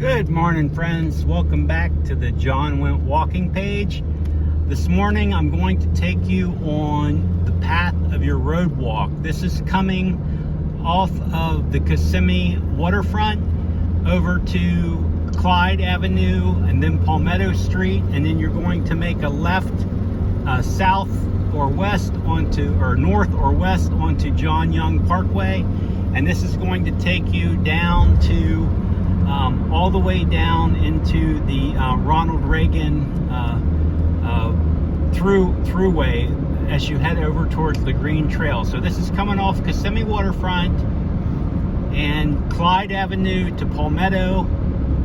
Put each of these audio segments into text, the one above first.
Good morning, friends. Welcome back to the John Went Walking page. This morning I'm going to take you on the path of your road walk. This is coming off of the Kissimmee waterfront over to Clyde Avenue and then Palmetto Street, and then you're going to make a left south or west onto, or north or west onto John Young Parkway, and this is going to take you down to all the way down into the Ronald Reagan Thru-Hike as you head over towards the Green Trail. So this is coming off Kissimmee waterfront and Clyde Avenue to Palmetto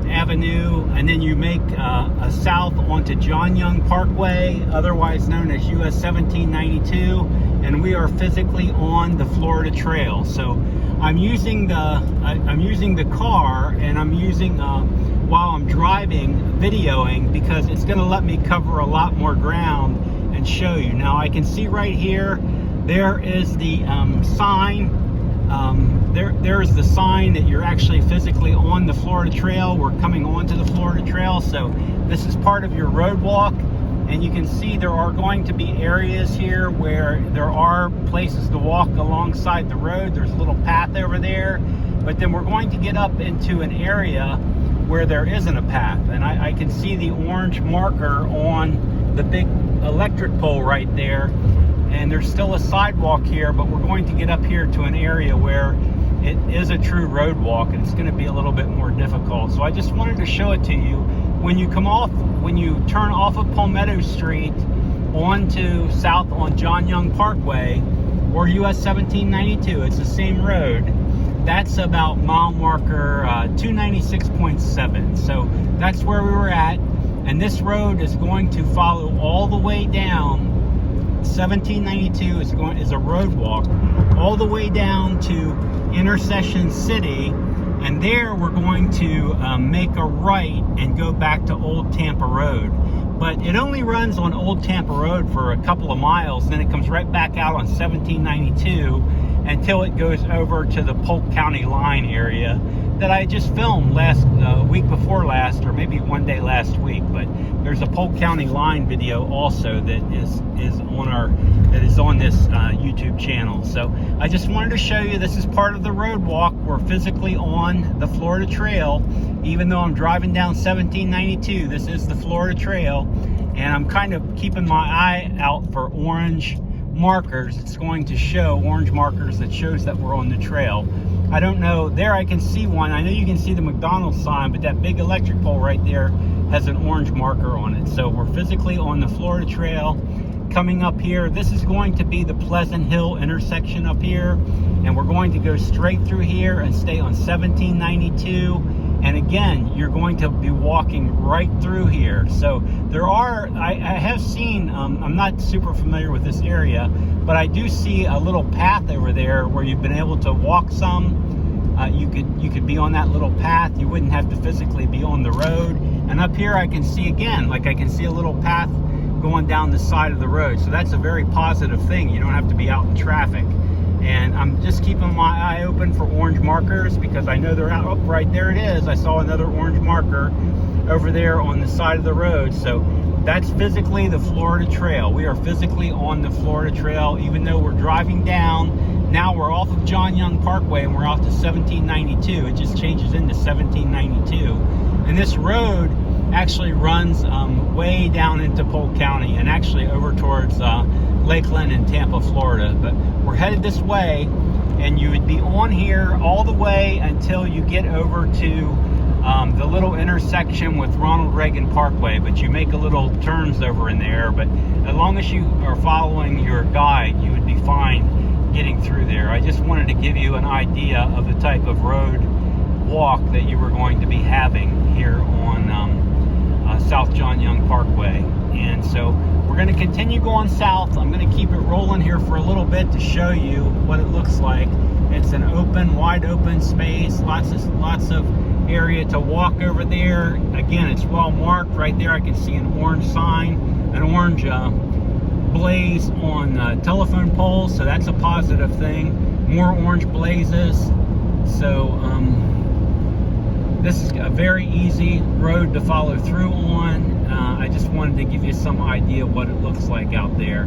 Avenue, and then you make a south onto John Young Parkway, otherwise known as US 1792, and we are physically on the Florida Trail. So I'm using the car, and I'm using while I'm driving, videoing, because it's going to let me cover a lot more ground and show you. Now I can see right here there is the sign. There's the sign that you're actually physically on the Florida Trail. We're coming onto the Florida Trail, so this is part of your road walk. And you can see there are going to be areas here where there are places to walk alongside the road. There's a little path over there, but then we're going to get up into an area where there isn't a path. And I can see the orange marker on the big electric pole right there. And there's still a sidewalk here, but we're going to get up here to an area where it is a true road walk, and it's going to be a little bit more difficult. So I just wanted to show it to you. When you turn off of Palmetto Street onto south on John Young Parkway or US 1792, it's the same road. That's about mile marker 296.7. So that's where we were at, and this road is going to follow all the way down. 1792 is a road walk all the way down to Intersection City, and there we're going to make a right and go back to Old Tampa Road. But it only runs on Old Tampa Road for a couple of miles, then it comes right back out on 1792 until it goes over to the Polk County line area that I just filmed week before last, or maybe one day last week. But there's a Polk County line video also that is on this YouTube channel. So I just wanted to show you this is part of the road walk. We're physically on the Florida Trail, even though I'm driving down 1792. This is the Florida Trail, and I'm kind of keeping my eye out for orange markers. It's going to show orange markers that shows that we're on the trail. I don't know, there I can see one. I know you can see the McDonald's sign, but that big electric pole right there has an orange marker on it. So we're physically on the Florida Trail. Coming up here, this is going to be the Pleasant Hill intersection up here, and we're going to go straight through here and stay on 1792. And again, you're going to be walking right through here. So there are, I have seen, I'm not super familiar with this area, but I do see a little path over there where you've been able to walk some. You could be on that little path. You wouldn't have to physically be on the road. And up here I can see again, like I can see a little path going down the side of the road. So that's a very positive thing. You don't have to be out in traffic. And I'm just keeping my eye open for orange markers because I know they're out. Oh, right there it is. I saw another orange marker over there on the side of the road. So that's physically the Florida Trail. We are physically on the Florida Trail, even though we're driving down. Now we're off of John Young Parkway and we're off to 1792. It just changes into 1792. And this road actually runs way down into Polk County and actually over towards Lakeland and Tampa, Florida. But we're headed this way, and you would be on here all the way until you get over to the little intersection with Ronald Reagan Parkway. But you make a little turns over in there, but as long as you are following your guide, you would be fine getting through there. I just wanted to give you an idea of the type of road walk that you were going to be having here on South John Young Parkway. And so we're going to continue going south. I'm going to keep it rolling here for a little bit to show you what it looks like. It's an open, wide open space, lots of area to walk over there. Again, it's well marked. Right there I can see an orange sign, an orange blaze on telephone poles, so that's a positive thing. More orange blazes. So this is a very easy road to follow through on. I just wanted to give you some idea of what it looks like out there.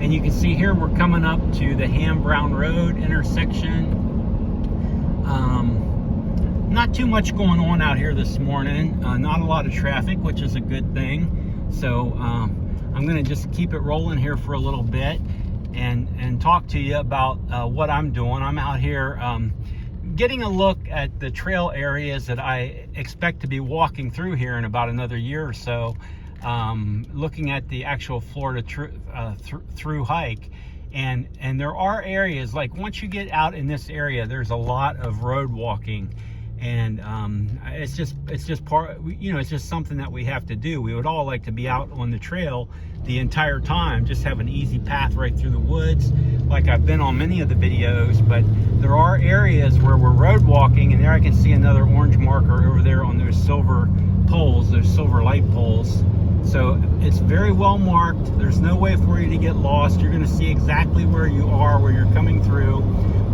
And you can see here we're coming up to the Ham-Brown Road intersection. Not too much going on out here this morning. Not a lot of traffic, which is a good thing. So I'm going to just keep it rolling here for a little bit and talk to you about what I'm doing. I'm out here getting a look at the trail areas that I expect to be walking through here in about another year or so. Looking at the actual Florida Thru-Hike. And there are areas, like once you get out in this area, there's a lot of road walking. And it's just part, you know, it's just something that we have to do. We would all like to be out on the trail the entire time, just have an easy path right through the woods, like I've been on many of the videos. But there are areas where we're road walking, and there I can see another orange marker over there on those silver poles, those silver light poles. So it's very well marked. There's no way for you to get lost. You're going to see exactly where you are, where you're coming through.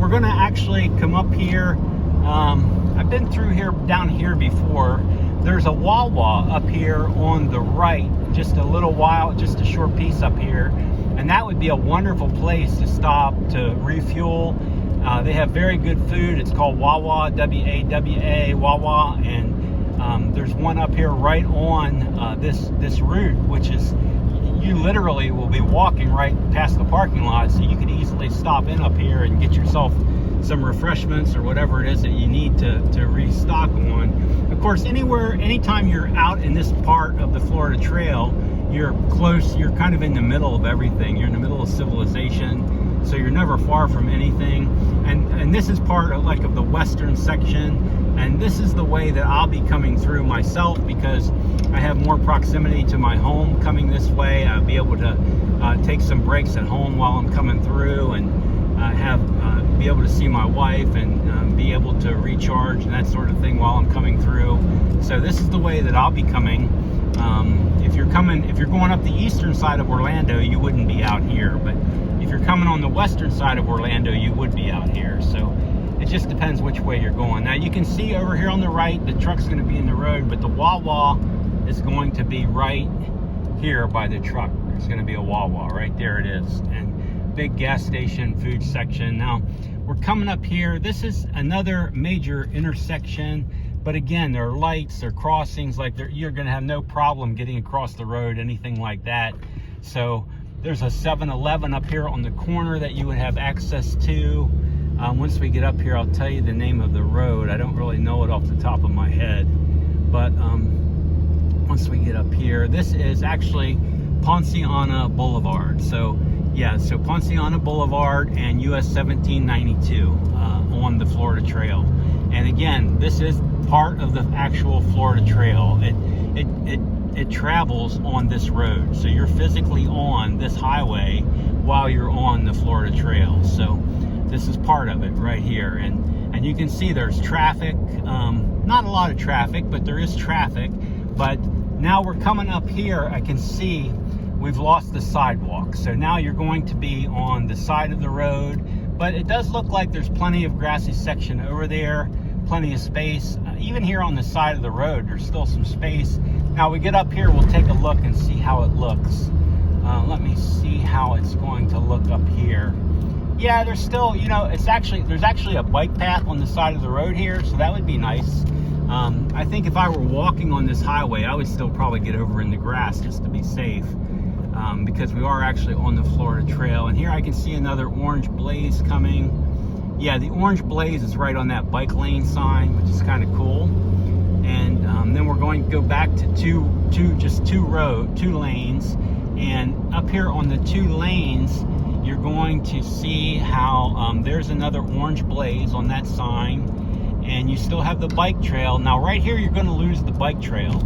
We're going to actually come up here. I've been through here, down here before. There's a Wawa up here on the right, just a little while, just a short piece up here. And that would be a wonderful place to stop, to refuel. They have very good food. It's called Wawa, W-A-W-A, Wawa. And there's one up here right on this route, which is, you literally will be walking right past the parking lot, so you could easily stop in up here and get yourself some refreshments or whatever it is that you need to restock on. Of course, anytime you're out in this part of the Florida Trail, you're close, you're kind of in the middle of everything. You're in the middle of civilization, so you're never far from anything. And this is part of like of the western section, and this is the way that I'll be coming through myself, because I have more proximity to my home coming this way. I'll be able to take some breaks at home while I'm coming through, and be able to see my wife, and be able to recharge and that sort of thing while I'm coming through. So this is the way that I'll be coming. If you're going up the eastern side of Orlando, you wouldn't be out here. But if you're coming on the western side of Orlando, you would be out here. So it just depends which way you're going. Now you can see over here on the right, the truck's going to be in the road, but the Wawa is going to be right here by the truck. There's going to be a Wawa right there. It is. And big gas station, food section. Now we're coming up here. This is another major intersection, but again, there are lights, there are crossings, like you're going to have no problem getting across the road, anything like that. So there's a 7-Eleven up here on the corner that you would have access to. Once we get up here, I'll tell you the name of the road. I don't really know it off the top of my head, but once we get up here, this is actually Ponciana Boulevard. So yeah, so Ponciana Boulevard and US 1792 on the Florida Trail. And again, this is part of the actual Florida Trail. It travels on this road. So you're physically on this highway while you're on the Florida Trail. So this is part of it right here. And you can see there's traffic. Not a lot of traffic, but there is traffic. But now we're coming up here, I can see we've lost the sidewalk. So now you're going to be on the side of the road, but it does look like there's plenty of grassy section over there, plenty of space. Even here on the side of the road, there's still some space. Now we get up here, we'll take a look and see how it looks. Let me see how it's going to look up here. Yeah, there's still, you know, there's actually a bike path on the side of the road here, so that would be nice. I think if I were walking on this highway, I would still probably get over in the grass just to be safe. Because we are actually on the Florida Trail. And here I can see another orange blaze coming. Yeah, the orange blaze is right on that bike lane sign, which is kind of cool. And then we're going to go back to two lanes. And up here on the 2 lanes, you're going to see how there's another orange blaze on that sign. And you still have the bike trail. Now right here, you're going to lose the bike trail.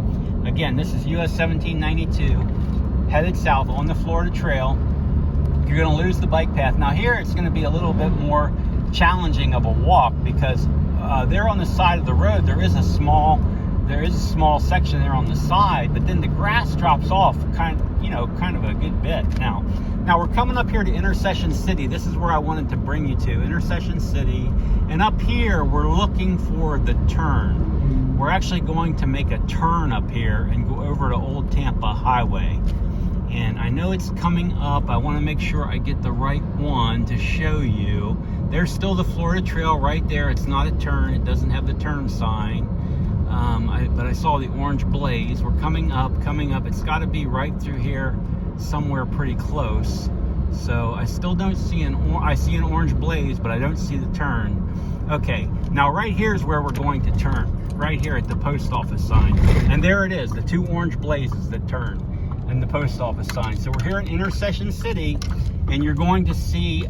Again, this is US 1792. Headed south on the Florida Trail. You're going to lose the bike path. Now here it's going to be a little bit more challenging of a walk, because there on the side of the road there is a small there is a small section there on the side, but then the grass drops off kind of a good bit. Now we're coming up here to Intersection City. This is where I wanted to bring you to, Intersection City. And up here, we're looking for the turn. We're actually going to make a turn up here and go over to Old Tampa Highway. And I know it's coming up. I want to make sure I get the right one to show you. There's still the Florida Trail right there. It's not a turn. It doesn't have the turn sign. But I saw the orange blaze. We're coming up. It's got to be right through here somewhere pretty close. So I still don't see I see an orange blaze, but I don't see the turn. Okay, now right here is where we're going to turn. Right here at the post office sign. And there it is, the two orange blazes that turn. And the post office sign. So we're here in Intersection City, and you're going to see,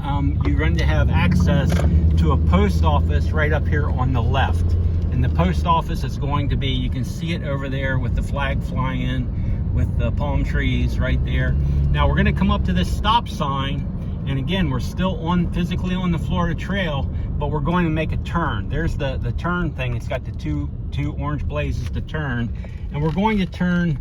you're going to have access to a post office right up here on the left. And the post office is going to be, you can see it over there with the flag flying, with the palm trees right there. Now we're going to come up to this stop sign, and again, we're still physically on the Florida Trail, but we're going to make a turn. There's the turn thing. It's got the two orange blazes to turn, and we're going to turn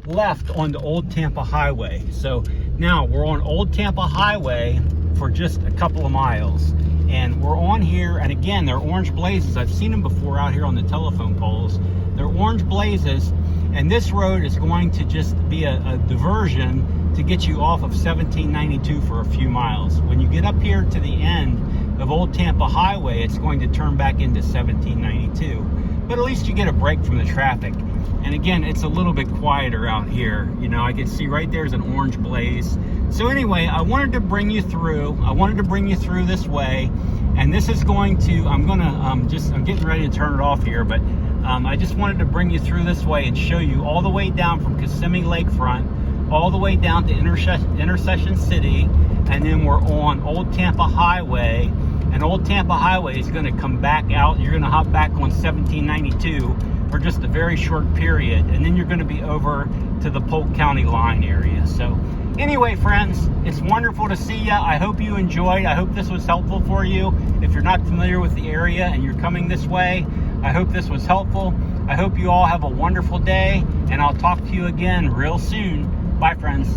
left onto Old Tampa Highway. So now we're on Old Tampa Highway for just a couple of miles, and we're on here, and again, they're orange blazes. I've seen them before out here on the telephone poles. They're orange blazes, and this road is going to just be a diversion to get you off of 1792 for a few miles. When you get up here to the end of Old Tampa Highway, it's going to turn back into 1792, but at least you get a break from the traffic. And again, it's a little bit quieter out here. You know, I can see right there's an orange blaze. So anyway, I wanted to bring you through. This way. And this is going to, I'm getting ready to turn it off here, but I just wanted to bring you through this way and show you all the way down from Kissimmee Lakefront, all the way down to Intersection City. And then we're on Old Tampa Highway. And Old Tampa Highway is going to come back out. You're going to hop back on 1792 for just a very short period, and then you're going to be over to the Polk County line area. So anyway, friends, it's wonderful to see you. I hope you enjoyed. I hope this was helpful for you. If you're not familiar with the area and you're coming this way, I hope this was helpful. I hope you all have a wonderful day, and I'll talk to you again real soon. Bye, friends.